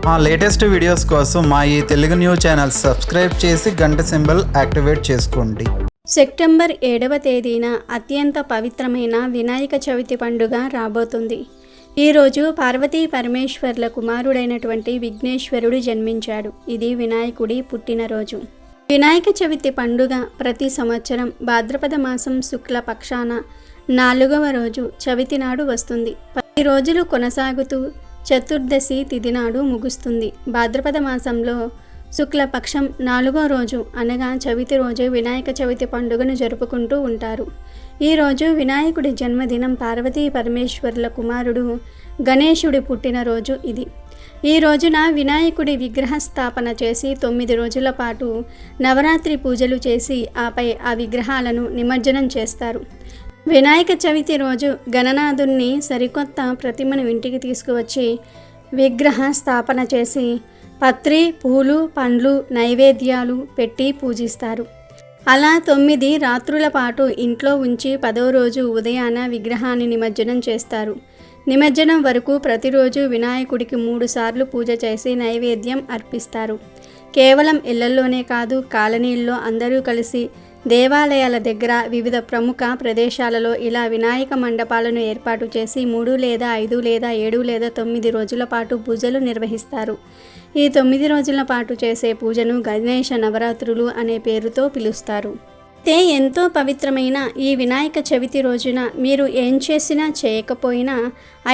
మా latest videos కోసం మా ఈ తెలుగు న్యూస్ ఛానల్ సబ్స్క్రైబ్ చేసి గంట సింబల్ యాక్టివేట్ చేసుకోండి. సెప్టెంబర్ 7వ తేదీన అత్యంత పవిత్రమైన వినాయక చవితి పండుగ రాబోతుంది. ఈరోజు పార్వతీ పరమేశ్వర్ల కుమారుడైనటువంటి విఘ్నేశ్వరుడు జన్మించాడు. ఇది వినాయకుడి పుట్టినరోజు. వినాయక చవితి పండుగ ప్రతి సంవత్సరం భాద్రపద మాసం శుక్ల పక్షాన 4వ రోజు చవితి నాడు వస్తుంది. 10 రోజులు కొనసాగుతూ చతుర్దశి తిథి నాడు ముగుస్తుంది. భాద్రపద మాసంలో శుక్లపక్షం 4వ రోజు అనగా చవితి రోజు వినాయక చవితి పండుగను జరుపుకుంటూ ఉంటారు. ఈరోజు వినాయకుడి జన్మదినం. పార్వతీ పరమేశ్వర్ల కుమారుడు గణేశుడి పుట్టినరోజు ఇది. ఈ రోజున వినాయకుడి విగ్రహ స్థాపన చేసి 9 రోజుల పాటు నవరాత్రి పూజలు చేసి ఆపై ఆ విగ్రహాలను నిమజ్జనం చేస్తారు. వినాయక చవితి రోజు గణనాథుణ్ణి సరికొత్త ప్రతిమను ఇంటికి తీసుకువచ్చి విగ్రహ స్థాపన చేసి పత్రి, పూలు, పండ్లు, నైవేద్యాలు పెట్టి పూజిస్తారు. అలా 9 రాత్రుల పాటు ఇంట్లో ఉంచి 10వ రోజు ఉదయాన విగ్రహాన్ని నిమజ్జనం చేస్తారు. నిమజ్జనం వరకు ప్రతిరోజు వినాయకుడికి 3 సార్లు పూజ చేసి నైవేద్యం అర్పిస్తారు. కేవలం ఇళ్లల్లోనే కాదు, కాలనీల్లో అందరూ కలిసి దేవాలయాల దగ్గర వివిధ ప్రముఖ ప్రదేశాలలో ఇలా వినాయక మండపాలను ఏర్పాటు చేసి 3 లేదా 5 లేదా 7 లేదా 9 రోజుల పాటు పూజలు నిర్వహిస్తారు. ఈ 9 రోజుల పాటు చేసే పూజను గణేశ నవరాత్రులు అనే పేరుతో పిలుస్తారు. అయితే ఎంతో పవిత్రమైన ఈ వినాయక చవితి రోజున మీరు ఏం చేసినా చేయకపోయినా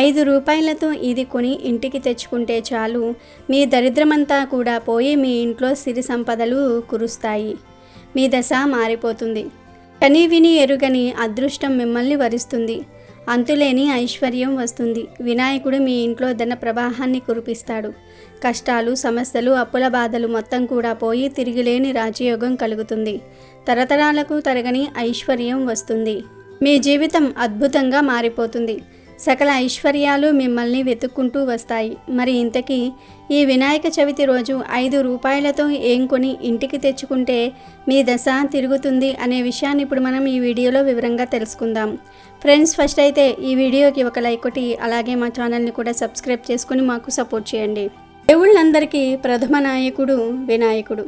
5 రూపాయలతో ఇది కొని ఇంటికి తెచ్చుకుంటే చాలు, మీ దరిద్రమంతా కూడా పోయి మీ ఇంట్లో సిరి సంపదలు కురుస్తాయి. మీ దశ మారిపోతుంది. కని విని ఎరుగని అదృష్టం మిమ్మల్ని వరిస్తుంది. అంతులేని ఐశ్వర్యం వస్తుంది. వినాయకుడు మీ ఇంట్లో ధన ప్రవాహాన్ని కురిపిస్తాడు. కష్టాలు, సమస్యలు, అప్పుల బాధలు మొత్తం కూడా పోయి తిరిగిలేని రాజయోగం కలుగుతుంది. తరతరాలకు తరగని ఐశ్వర్యం వస్తుంది. మీ జీవితం అద్భుతంగా మారిపోతుంది. సకల ఐశ్వర్యాలు మిమ్మల్ని వెతుక్కుంటూ వస్తాయి. మరి ఇంతకీ ఈ వినాయక చవితి రోజు 5 రూపాయలతో ఏం కొని ఇంటికి తెచ్చుకుంటే మీ దశ తిరుగుతుంది అనే విషయాన్ని ఇప్పుడు మనం ఈ వీడియోలో వివరంగా తెలుసుకుందాం. ఫ్రెండ్స్, ఫస్ట్ అయితే ఈ వీడియోకి ఒక లైక్ కొట్టి అలాగే మా ఛానల్ని కూడా సబ్స్క్రైబ్ చేసుకుని మాకు సపోర్ట్ చేయండి. దేవుళ్ళందరికీ ప్రథమ నాయకుడు వినాయకుడు.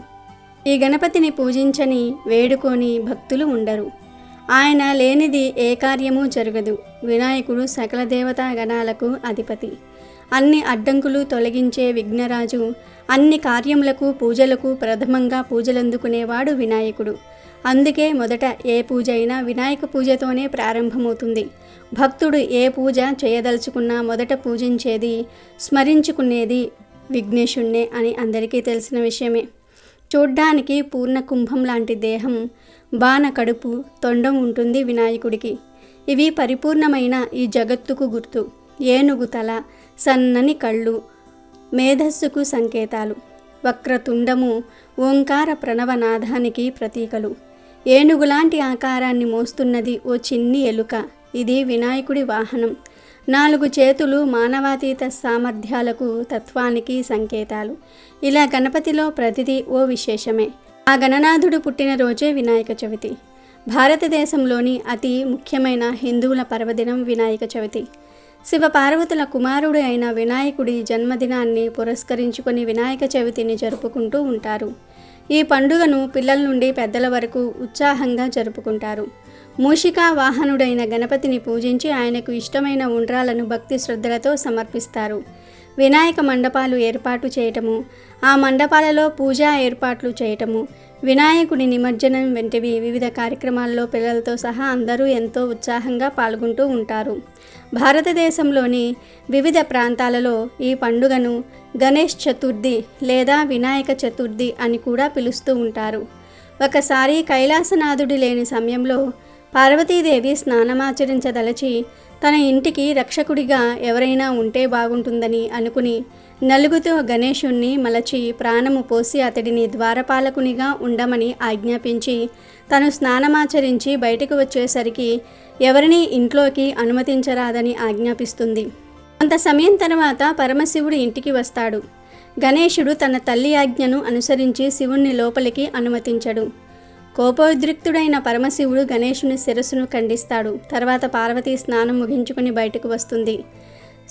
ఈ గణపతిని పూజించని వేడుకొని భక్తులు ఉండరు. ఆయన లేనిది ఏ కార్యము జరగదు. వినాయకుడు సకల దేవతా గణాలకు అధిపతి. అన్ని అడ్డంకులు తొలగించే విఘ్నరాజు. అన్ని కార్యములకు పూజలకు ప్రథమంగా పూజలందుకునేవాడు వినాయకుడు. అందుకే మొదట ఏ పూజ అయినా వినాయక పూజతోనే ప్రారంభమవుతుంది. భక్తుడు ఏ పూజ చేయదలుచుకున్నా మొదట పూజించేది, స్మరించుకునేది విఘ్నేశుణ్ణే అని అందరికీ తెలిసిన విషయమే. చూడ్డానికి పూర్ణ కుంభం లాంటి దేహం, బాణ కడుపు, తొండం ఉంటుంది వినాయకుడికి. ఇవి పరిపూర్ణమైన ఈ జగత్తుకు గుర్తు. ఏనుగు తల, సన్నని కళ్ళు మేధస్సుకు సంకేతాలు. వక్రతుండము ఓంకార ప్రణవనాదానికి ప్రతీకలు. ఏనుగులాంటి ఆకారాన్ని మోస్తున్నది ఓ చిన్ని ఎలుక. ఇది వినాయకుడి వాహనం. 4 చేతులు మానవాతీత సామర్థ్యాలకు, తత్వానికి సంకేతాలు. ఇలా గణపతిలో ప్రతిదీ ఓ విశేషమే. ఆ గణనాథుడు పుట్టినరోజే వినాయక చవితి. భారతదేశంలోని అతి ముఖ్యమైన హిందువుల పర్వదినం వినాయక చవితి. శివపార్వతుల కుమారుడు అయిన వినాయకుడి జన్మదినాన్ని పురస్కరించుకొని వినాయక చవితిని జరుపుకుంటూ ఉంటారు. ఈ పండుగను పిల్లల నుండి పెద్దల వరకు ఉత్సాహంగా జరుపుకుంటారు. మూషికా వాహనుడైన గణపతిని పూజించి ఆయనకు ఇష్టమైన ఉండ్రాలను భక్తి శ్రద్ధలతో సమర్పిస్తారు. వినాయక మండపాలు ఏర్పాటు చేయటము, ఆ మండపాలలో పూజా ఏర్పాట్లు చేయటము, వినాయకుడి నిమజ్జనం వంటివి వివిధ కార్యక్రమాల్లో పిల్లలతో సహా అందరూ ఎంతో ఉత్సాహంగా పాల్గొంటూ ఉంటారు. భారతదేశంలోని వివిధ ప్రాంతాలలో ఈ పండుగను గణేష్ చతుర్థి లేదా వినాయక చతుర్థి అని కూడా పిలుస్తూ ఉంటారు. ఒకసారి కైలాసనాథుడి లేని సమయంలో పార్వతీదేవి స్నానమాచరించదలచి తన ఇంటికి రక్షకుడిగా ఎవరైనా ఉంటే బాగుంటుందని అనుకుని నలుగుతో గణేశుణ్ణి మలచి ప్రాణము పోసి అతడిని ద్వారపాలకునిగా ఉండమని ఆజ్ఞాపించి తను స్నానమాచరించి బయటకు వచ్చేసరికి ఎవరినీ ఇంట్లోకి అనుమతించరాదని ఆజ్ఞాపిస్తుంది. కొంత సమయం తర్వాత పరమశివుడు ఇంటికి వస్తాడు. గణేశుడు తన తల్లి ఆజ్ఞను అనుసరించి శివుణ్ణి లోపలికి అనుమతించడు. కోపోద్రిక్తుడైన పరమశివుడు గణేశుని శిరస్సును ఖండిస్తాడు. తర్వాత పార్వతీ స్నానం ముగించుకుని బయటకు వస్తుంది.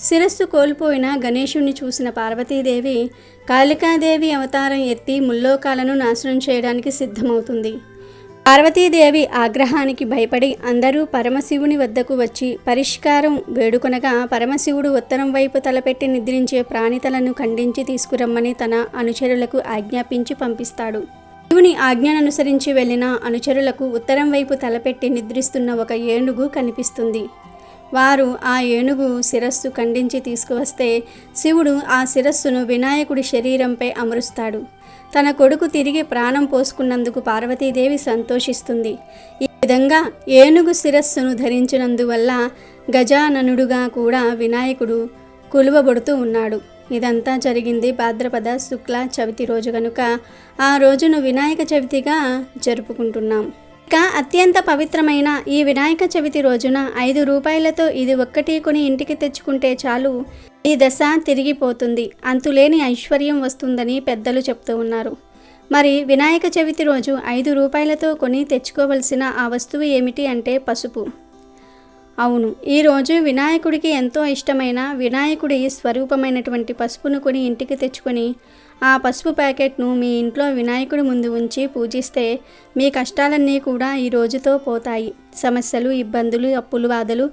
శిరస్సు కోల్పోయిన గణేశుణ్ణి చూసిన పార్వతీదేవి కాళికాదేవి అవతారం ఎత్తి ముల్లోకాలను నాశనం చేయడానికి సిద్ధమవుతుంది. పార్వతీదేవి ఆగ్రహానికి భయపడి అందరూ పరమశివుని వద్దకు వచ్చి పరిష్కారం వేడుకొనగా పరమశివుడు ఉత్తరం వైపు తలపెట్టి నిద్రించే ప్రాణితలను ఖండించి తీసుకురమ్మని తన అనుచరులకు ఆజ్ఞాపించి పంపిస్తాడు. శివుని ఆజ్ఞననుసరించి వెళ్ళిన అనుచరులకు ఉత్తరం వైపు తలపెట్టి నిద్రిస్తున్న ఒక ఏనుగు కనిపిస్తుంది. వారు ఆ ఏనుగు శిరస్సు ఖండించి తీసుకువస్తే శివుడు ఆ శిరస్సును వినాయకుడి శరీరంపై అమరుస్తాడు. తన కొడుకు తిరిగి ప్రాణం పోసుకున్నందుకు పార్వతీదేవి సంతోషిస్తుంది. ఈ విధంగా ఏనుగు శిరస్సును ధరించినందువల్ల గజాననుడుగా కూడా వినాయకుడు కొలువబడుతూ ఉన్నాడు. ఇదంతా జరిగింది భాద్రపద శుక్ల చవితి రోజు కనుక ఆ రోజును వినాయక చవితిగా జరుపుకుంటున్నాం. ఇక అత్యంత పవిత్రమైన ఈ వినాయక చవితి రోజున 5 రూపాయలతో ఇది ఒక్కటి కొని ఇంటికి తెచ్చుకుంటే చాలు, ఈ దశ తిరిగిపోతుంది, అంతులేని ఐశ్వర్యం వస్తుందని పెద్దలు చెప్తూ ఉన్నారు. మరి వినాయక చవితి రోజు 5 రూపాయలతో కొని తెచ్చుకోవలసిన ఆ వస్తువు ఏమిటి అంటే పసుపు. అవును, ఈరోజు వినాయకుడికి ఎంతో ఇష్టమైన వినాయకుడి స్వరూపమైనటువంటి పసుపును కొని ఇంటికి తెచ్చుకొని ఆ పసుపు ప్యాకెట్ను మీ ఇంట్లో వినాయకుడి ముందు ఉంచి పూజిస్తే మీ కష్టాలన్నీ కూడా ఈ రోజుతో పోతాయి. సమస్యలు, ఇబ్బందులు, అప్పులు, బాధలు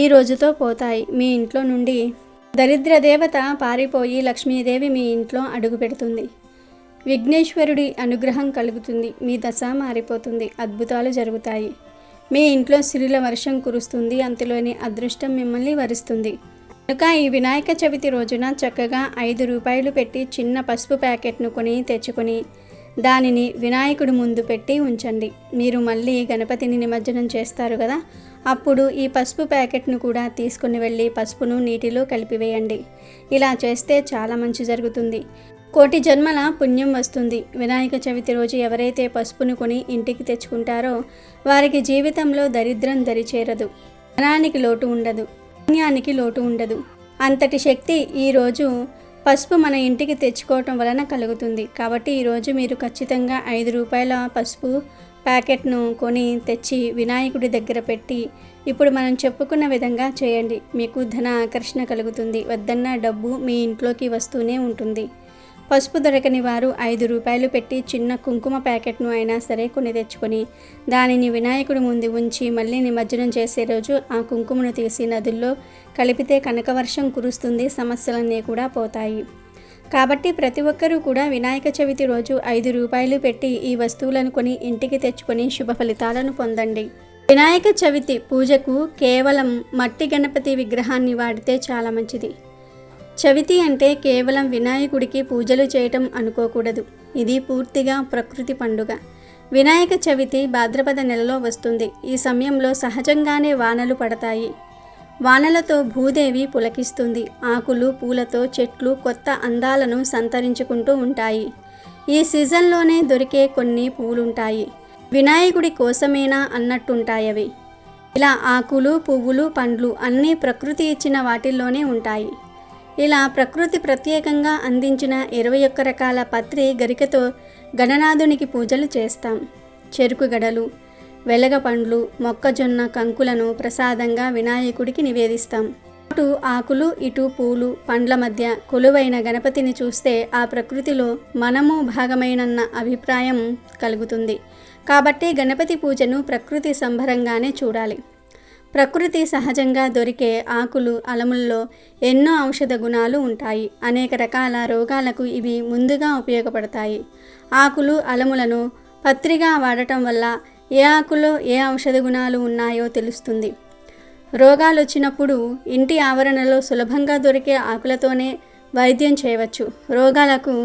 ఈ రోజుతో పోతాయి. మీ ఇంట్లో నుండి దరిద్ర దేవత పారిపోయి లక్ష్మీదేవి మీ ఇంట్లో అడుగు పెడుతుంది. విఘ్నేశ్వరుడి అనుగ్రహం కలుగుతుంది. మీ దశ మారిపోతుంది. అద్భుతాలు జరుగుతాయి. మీ ఇంట్లో సిరుల వర్షం కురుస్తుంది. అంతలోని అదృష్టం మిమ్మల్ని వరిస్తుంది. కనుక ఈ వినాయక చవితి రోజున చక్కగా 5 రూపాయలు పెట్టి చిన్న పసుపు ప్యాకెట్ను కొని తెచ్చుకొని దానిని వినాయకుడి ముందు పెట్టి ఉంచండి. మీరు మళ్ళీ గణపతిని నిమజ్జనం చేస్తారు కదా, అప్పుడు ఈ పసుపు ప్యాకెట్ను కూడా తీసుకుని వెళ్ళి పసుపును నీటిలో కలిపివేయండి. ఇలా చేస్తే చాలా మంచి జరుగుతుంది. కోటి జన్మల పుణ్యం వస్తుంది. వినాయక చవితి రోజు ఎవరైతే పసుపును కొని ఇంటికి తెచ్చుకుంటారో వారికి జీవితంలో దరిద్రం దరిచేరదు, ధనానికి లోటు ఉండదు, పుణ్యానికి లోటు ఉండదు. అంతటి శక్తి ఈరోజు పసుపు మన ఇంటికి తెచ్చుకోవటం వలన కలుగుతుంది. కాబట్టి ఈరోజు మీరు ఖచ్చితంగా 5 రూపాయల పసుపు ప్యాకెట్ను కొని తెచ్చి వినాయకుడి దగ్గర పెట్టి ఇప్పుడు మనం చెప్పుకున్న విధంగా చేయండి. మీకు ధన ఆకర్షణ కలుగుతుంది. వద్దన్న డబ్బు మీ ఇంట్లోకి వస్తూనే ఉంటుంది. పసుపు దొరకని వారు 5 రూపాయలు పెట్టి చిన్న కుంకుమ ప్యాకెట్ను అయినా సరే కొని తెచ్చుకొని దానిని వినాయకుడి ముందు ఉంచి మళ్ళీ నిమజ్జనం చేసే రోజు ఆ కుంకుమను తీసి నదుల్లో కలిపితే కనకవర్షం కురుస్తుంది. సమస్యలన్నీ కూడా పోతాయి. కాబట్టి ప్రతి ఒక్కరూ కూడా వినాయక చవితి రోజు 5 రూపాయలు పెట్టి ఈ వస్తువులను కొని ఇంటికి తెచ్చుకొని శుభ ఫలితాలను పొందండి. వినాయక చవితి పూజకు కేవలం మట్టి గణపతి విగ్రహాన్ని వాడితే చాలా మంచిది. చవితి అంటే కేవలం వినాయకుడికి పూజలు చేయటం అనుకోకూడదు. ఇది పూర్తిగా ప్రకృతి పండుగ. వినాయక చవితి భాద్రపద నెలలో వస్తుంది. ఈ సమయంలో సహజంగానే వానలు పడతాయి. వానలతో భూదేవి పులకిస్తుంది. ఆకులు, పూలతో చెట్లు కొత్త అందాలను సంతరించుకుంటూ ఉంటాయి. ఈ సీజన్లోనే దొరికే కొన్ని పూలుంటాయి. వినాయకుడి కోసమేనా అన్నట్టుంటాయవి. ఇలా ఆకులు, పువ్వులు, పండ్లు అన్నీ ప్రకృతి ఇచ్చిన వాటిల్లోనే ఉంటాయి. ఇలా ప్రకృతి ప్రత్యేకంగా అందించిన 21 రకాల పత్రి గరికతో గణనాథునికి పూజలు చేస్తాం. చెరుకు గడలు, వెలగ పండ్లు, మొక్కజొన్న కంకులను ప్రసాదంగా వినాయకుడికి నివేదిస్తాం. అటు ఆకులు, ఇటు పూలు, పండ్ల మధ్య కొలువైన గణపతిని చూస్తే ఆ ప్రకృతిలో మనము భాగమైనన్న అభిప్రాయం కలుగుతుంది. కాబట్టి గణపతి పూజను ప్రకృతి సంభరంగానే చూడాలి. ప్రకృతి సహజంగా దొరికే ఆకులు, అలముల్లో ఎన్నో ఔషధ గుణాలు ఉంటాయి. అనేక రకాల రోగాలకు ఇవి ముందుగా ఉపయోగపడతాయి. ఆకులు, అలములను పత్రిగా వాడటం వల్ల ఏ ఆకులో ఏ ఔషధ గుణాలు ఉన్నాయో తెలుస్తుంది. రోగాలు వచ్చినప్పుడు ఇంటి ఆవరణలో సులభంగా దొరికే ఆకులతోనే వైద్యం చేయవచ్చు. రోగాలకు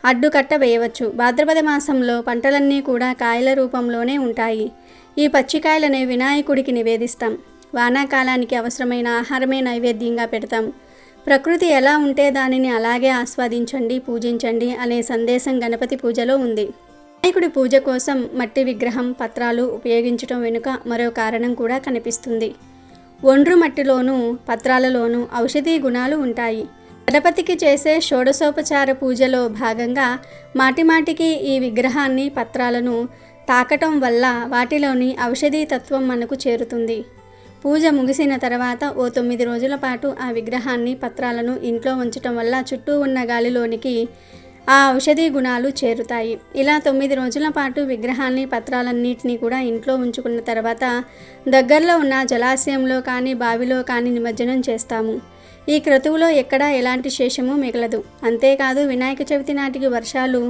అడ్డుకట్ట వేయవచ్చు. భాద్రపద మాసంలో పంటలన్నీ కూడా కాయల రూపంలోనే ఉంటాయి. ఈ పచ్చికాయలనే వినాయకుడికి నివేదిస్తాం. వానాకాలానికి అవసరమైన ఆహారమే నైవేద్యంగా పెడతాం. ప్రకృతి ఎలా ఉంటే దానిని అలాగే ఆస్వాదించండి, పూజించండి అనే సందేశం గణపతి పూజలో ఉంది. వినాయకుడి పూజ కోసం మట్టి విగ్రహం, పత్రాలు ఉపయోగించడం వెనుక మరో కారణం కూడా కనిపిస్తుంది. ఒండ్రు మట్టిలోనూ పత్రాలలోనూ ఔషధీ గుణాలు ఉంటాయి. గణపతికి చేసే షోడశోపచార పూజలో భాగంగా మాటిమాటికి ఈ విగ్రహాన్ని, పత్రాలను తాకటం వల్ల వాటిలోని ఔషధీ తత్వం మనకు చేరుతుంది. పూజ ముగిసిన తర్వాత ఓ 9 రోజుల పాటు ఆ విగ్రహాన్ని పత్రాలను ఇంట్లో ఉంచటం వల్ల చుట్టూ ఉన్న గాలిలోనికి ఆ ఔషధీ గుణాలు చేరుతాయి. ఇలా 9 రోజుల పాటు విగ్రహాన్ని పత్రాలన్నింటినీ కూడా ఇంట్లో ఉంచుకున్న తర్వాత దగ్గరలో ఉన్న జలాశయంలో కానీ బావిలో కానీ నిమజ్జనం చేస్తాము. ఈ క్రతువులో ఎక్కడా ఎలాంటి శేషము మిగలదు. అంతేకాదు వినాయక చవితి నాటికి వర్షాలు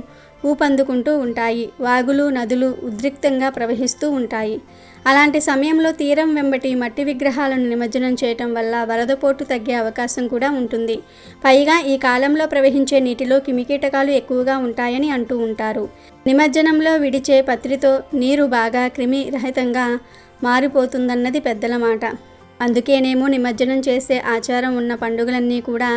ఊపందుకుంటూ ఉంటాయి. వాగులు నదులు ఉద్రిక్తంగా ప్రవహిస్తూ ఉంటాయి. అలాంటి సమయంలో తీరం వెంబటి మట్టి విగ్రహాలను నిమజ్జనం చేయటం వల్ల వరదపోటు తగ్గే అవకాశం కూడా ఉంటుంది. పైగా ఈ కాలంలో ప్రవహించే నీటిలో క్రిమికీటకాలు ఎక్కువగా ఉంటాయని అంటూ ఉంటారు. నిమజ్జనంలో విడిచే పత్రితో నీరు బాగా క్రిమి రహితంగా మారిపోతుందన్నది పెద్దల మాట. అందుకేనేమో నిమజ్జనం చేసే ఆచారం ఉన్న పండుగలన్నీ కూడా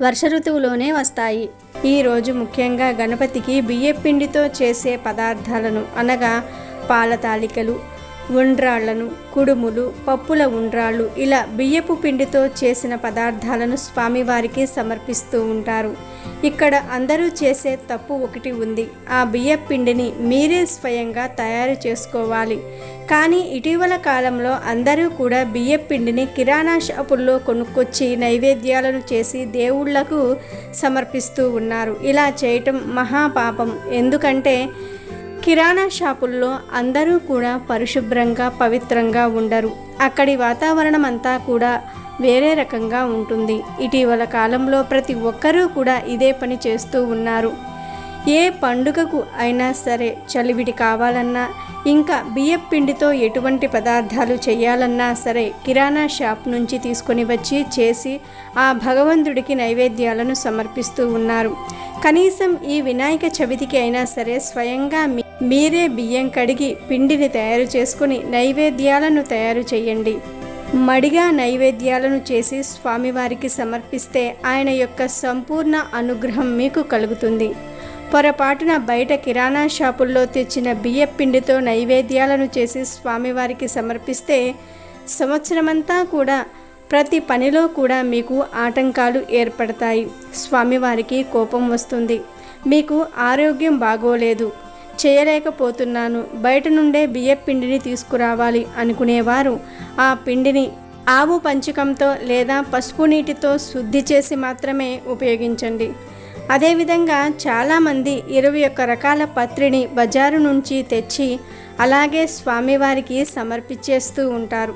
వర్ష ఋతువులోనే వస్తాయి. ఈరోజు ముఖ్యంగా గణపతికి బియ్యపిండితో చేసే పదార్థాలను అనగా పాల తాలికలు, ఉండ్రాళ్లను, కుడుములు, పప్పుల ఉండ్రాళ్ళు ఇలా బియ్యపు పిండితో చేసిన పదార్థాలను స్వామివారికి సమర్పిస్తూ ఉంటారు. ఇక్కడ అందరూ చేసే తప్పు ఒకటి ఉంది. ఆ బియ్యపు పిండిని మీరే స్వయంగా తయారు చేసుకోవాలి. కానీ ఇటీవల కాలంలో అందరూ కూడా బియ్యపు పిండిని కిరాణా షాపుల్లో కొనుక్కొచ్చి నైవేద్యాలను చేసి దేవుళ్లకు సమర్పిస్తూ ఉన్నారు. ఇలా చేయటం మహాపాపం. ఎందుకంటే కిరాణా షాపుల్లో అందరూ కూడా పరిశుభ్రంగా పవిత్రంగా ఉండరు. అక్కడి వాతావరణం అంతా కూడా వేరే రకంగా ఉంటుంది. ఇటీవల కాలంలో ప్రతి ఒక్కరూ కూడా ఇదే పని చేస్తూ ఉన్నారు. ఏ పండుగకు అయినా సరే చలివిడి కావాలన్నా ఇంకా బియ్యపు పిండితో ఎటువంటి పదార్థాలు చేయాలన్నా సరే కిరాణా షాప్ నుంచి తీసుకొని వచ్చి చేసి ఆ భగవంతుడికి నైవేద్యాలను సమర్పిస్తూ ఉన్నారు. కనీసం ఈ వినాయక చవితికి అయినా సరే స్వయంగా మీరే బియ్యం కడిగి పిండిని తయారు చేసుకుని నైవేద్యాలను తయారు చేయండి. మడిగా నైవేద్యాలను చేసి స్వామివారికి సమర్పిస్తే ఆయన యొక్క సంపూర్ణ అనుగ్రహం మీకు కలుగుతుంది. పొరపాటున బయట కిరాణా షాపుల్లో తెచ్చిన బియ్యపు పిండితో నైవేద్యాలను చేసి స్వామివారికి సమర్పిస్తే సంవత్సరమంతా కూడా ప్రతి పనిలో కూడా మీకు ఆటంకాలు ఏర్పడతాయి. స్వామివారికి కోపం వస్తుంది. మీకు ఆరోగ్యం బాగోలేదు, చేయలేకపోతున్నాను, బయట నుండే బియ్యపు పిండిని తీసుకురావాలి అనుకునేవారు ఆ పిండిని ఆవు పంచకంతో లేదా పసుపు నీటితో శుద్ధి చేసి మాత్రమే ఉపయోగించండి. అదేవిధంగా చాలామంది 21 రకాల పత్రిని బజారు నుంచి తెచ్చి అలాగే స్వామివారికి సమర్పించేస్తూ ఉంటారు.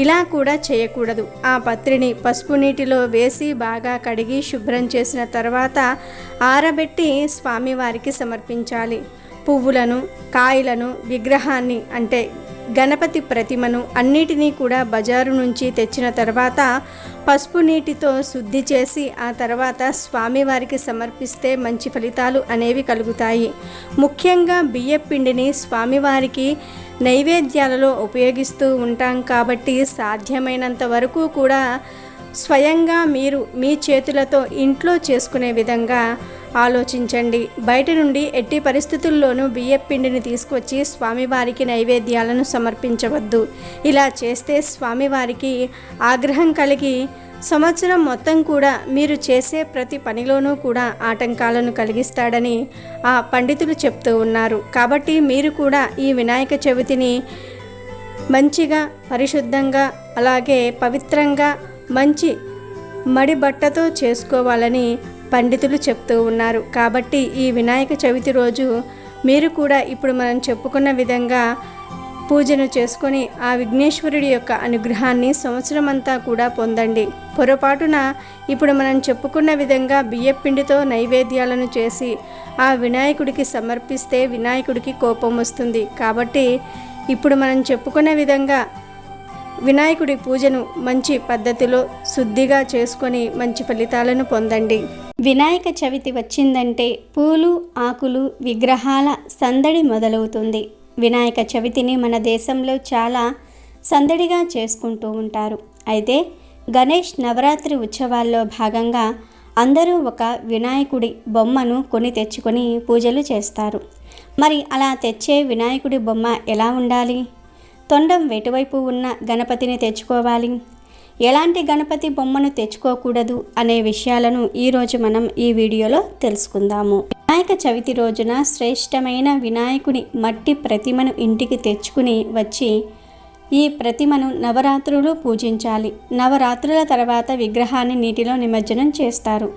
ఇలా కూడా చేయకూడదు. ఆ పత్రిని పసుపు నీటిలో వేసి బాగా కడిగి శుభ్రం చేసిన తర్వాత ఆరబెట్టి స్వామివారికి సమర్పించాలి. పువ్వులను, కాయలను, విగ్రహాన్ని అంటే గణపతి ప్రతిమను అన్నిటినీ కూడా బజారు నుంచి తెచ్చిన తర్వాత పసుపు నీటితో శుద్ధి చేసి ఆ తర్వాత స్వామివారికి సమర్పిస్తే మంచి ఫలితాలు అనేవి కలుగుతాయి. ముఖ్యంగా బియ్యపు పిండిని స్వామివారికి నైవేద్యాలలో ఉపయోగిస్తూ ఉంటాం కాబట్టి సాధ్యమైనంత వరకు కూడా స్వయంగా మీరు మీ చేతులతో ఇంట్లో చేసుకునే విధంగా ఆలోచించండి. బయట నుండి ఎట్టి పరిస్థితుల్లోనూ బియ్యపు పిండిని తీసుకొచ్చి స్వామివారికి నైవేద్యాలను సమర్పించవద్దు. ఇలా చేస్తే స్వామివారికి ఆగ్రహం కలిగి సంవత్సరం మొత్తం కూడా మీరు చేసే ప్రతి పనిలోనూ కూడా ఆటంకాలను కలిగిస్తాడని ఆ పండితులు చెప్తూ ఉన్నారు. కాబట్టి మీరు కూడా ఈ వినాయక చవితిని మంచిగా, పరిశుద్ధంగా, అలాగే పవిత్రంగా మంచి మడి బట్టతో చేసుకోవాలని పండితులు చెప్తూ ఉన్నారు. కాబట్టి ఈ వినాయక చవితి రోజు మీరు కూడా ఇప్పుడు మనం చెప్పుకున్న విధంగా పూజను చేసుకొని ఆ విఘ్నేశ్వరుడి యొక్క అనుగ్రహాన్ని సంవత్సరం అంతా కూడా పొందండి. పొరపాటున ఇప్పుడు మనం చెప్పుకున్న విధంగా బియ్యపు పిండితో నైవేద్యాలను చేసి ఆ వినాయకుడికి సమర్పిస్తే వినాయకుడికి కోపం వస్తుంది. కాబట్టి ఇప్పుడు మనం చెప్పుకున్న విధంగా వినాయకుడి పూజను మంచి పద్ధతిలో శుద్ధిగా చేసుకొని మంచి ఫలితాలను పొందండి. వినాయక చవితి వచ్చిందంటే పూలు, ఆకులు, విగ్రహాల సందడి మొదలవుతుంది. వినాయక చవితిని మన దేశంలో చాలా సందడిగా చేసుకుంటూ ఉంటారు. అయితే గణేష్ నవరాత్రి ఉత్సవాల్లో భాగంగా అందరూ ఒక వినాయకుడి బొమ్మను కొని తెచ్చుకొని పూజలు చేస్తారు. మరి అలా తెచ్చే వినాయకుడి బొమ్మ ఎలా ఉండాలి? తొండం వెటువైపు ఉన్న గణపతిని తెచ్చుకోవాలి, ఎలాంటి గణపతి బొమ్మను తెచ్చుకోకూడదు అనే విషయాలను ఈరోజు మనం ఈ వీడియోలో తెలుసుకుందాము. వినాయక చవితి రోజున శ్రేష్టమైన వినాయకుని మట్టి ప్రతిమను ఇంటికి తెచ్చుకుని వచ్చి ఈ ప్రతిమను నవరాత్రులు పూజించాలి. నవరాత్రుల తర్వాత విగ్రహాన్ని నీటిలో నిమజ్జనం చేస్తారు.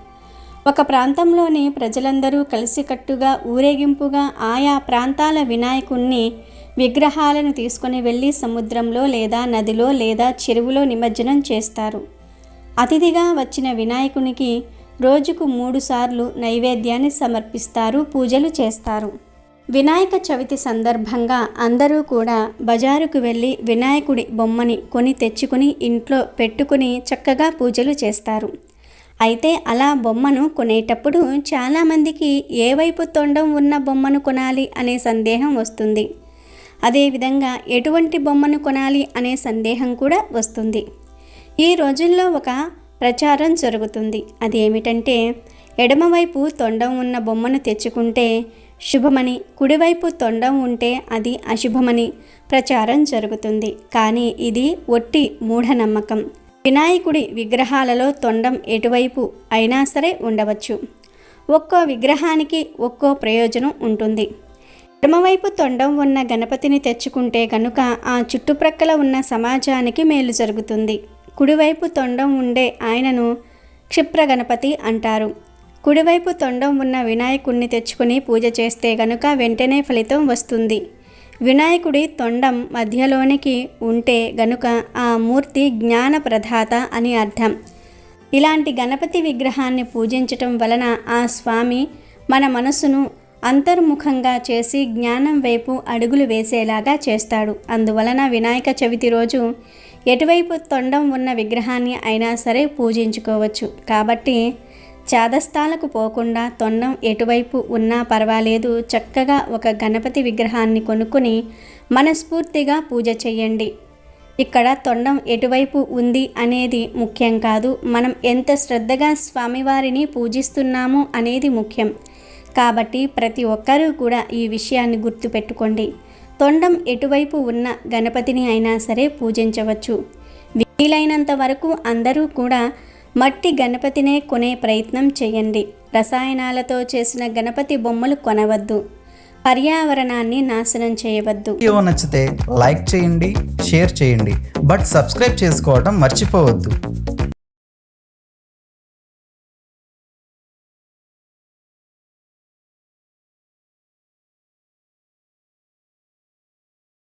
ఒక ప్రాంతంలోని ప్రజలందరూ కలిసికట్టుగా ఊరేగింపుగా ఆయా ప్రాంతాల వినాయకుణ్ణి విగ్రహాలను తీసుకొని వెళ్ళి సముద్రంలో లేదా నదిలో లేదా చెరువులో నిమజ్జనం చేస్తారు. అతిథిగా వచ్చిన వినాయకునికి రోజుకు 3 సార్లు నైవేద్యాన్ని సమర్పిస్తారు, పూజలు చేస్తారు. వినాయక చవితి సందర్భంగా అందరూ కూడా బజారుకు వెళ్ళి వినాయకుడి బొమ్మని కొని తెచ్చుకుని ఇంట్లో పెట్టుకుని చక్కగా పూజలు చేస్తారు. అయితే అలా బొమ్మను కొనేటప్పుడు చాలామందికి ఏ వైపు తొండం ఉన్న బొమ్మను కొనాలి అనే సందేహం వస్తుంది. అదేవిధంగా ఎటువంటి బొమ్మను కొనాలి అనే సందేహం కూడా వస్తుంది. ఈ రోజుల్లో ఒక ప్రచారం జరుగుతుంది. అదేమిటంటే ఎడమవైపు తొండం ఉన్న బొమ్మను తెచ్చుకుంటే శుభమని, కుడివైపు తొండం ఉంటే అది అశుభమని ప్రచారం జరుగుతుంది. కానీ ఇది ఒట్టి మూఢనమ్మకం. వినాయకుడి విగ్రహాలలో తొండం ఎటువైపు అయినా సరే ఉండవచ్చు. ఒక్కో విగ్రహానికి ఒక్కో ప్రయోజనం ఉంటుంది. ఎడమవైపు తొండం ఉన్న గణపతిని తెచ్చుకుంటే కనుక ఆ చుట్టుప్రక్కల ఉన్న సమాజానికి మేలు జరుగుతుంది. కుడివైపు తొండం ఉండే ఆయనను క్షిప్ర గణపతి అంటారు. కుడివైపు తొండం ఉన్న వినాయకుడిని తెచ్చుకుని పూజ చేస్తే గనుక వెంటనే ఫలితం వస్తుంది. వినాయకుడి తొండం మధ్యలోనికి ఉంటే గనుక ఆ మూర్తి జ్ఞాన ప్రదాత అని అర్థం. ఇలాంటి గణపతి విగ్రహాన్ని పూజించటం వలన ఆ స్వామి మన మనసును అంతర్ముఖంగా చేసి జ్ఞానం వైపు అడుగులు వేసేలాగా చేస్తాడు. అందువలన వినాయక చవితి రోజు ఎటువైపు తొండం ఉన్న విగ్రహాన్ని అయినా సరే పూజించుకోవచ్చు. కాబట్టి చాదస్తాలకు పోకుండా తొండం ఎటువైపు ఉన్నా పర్వాలేదు, చక్కగా ఒక గణపతి విగ్రహాన్ని కొనుక్కుని మనస్ఫూర్తిగా పూజ చేయండి. ఇక్కడ తొండం ఎటువైపు ఉంది అనేది ముఖ్యం కాదు, మనం ఎంత శ్రద్ధగా స్వామివారిని పూజిస్తున్నాము అనేది ముఖ్యం. కాబట్టి ప్రతి ఒక్కరూ కూడా ఈ విషయాన్ని గుర్తుపెట్టుకోండి. తొండం ఎటువైపు ఉన్న గణపతిని అయినా సరే పూజించవచ్చు. వీలైనంత వరకు అందరూ కూడా మట్టి గణపతినే కొనే ప్రయత్నం చేయండి. రసాయనాలతో చేసిన గణపతి బొమ్మలు కొనవద్దు. పర్యావరణాన్ని నాశనం చేయవద్దు. వీడియో నచ్చితే లైక్ చేయండి, షేర్ చేయండి, బట్ సబ్స్క్రైబ్ చేసుకోవడం మర్చిపోవద్దు.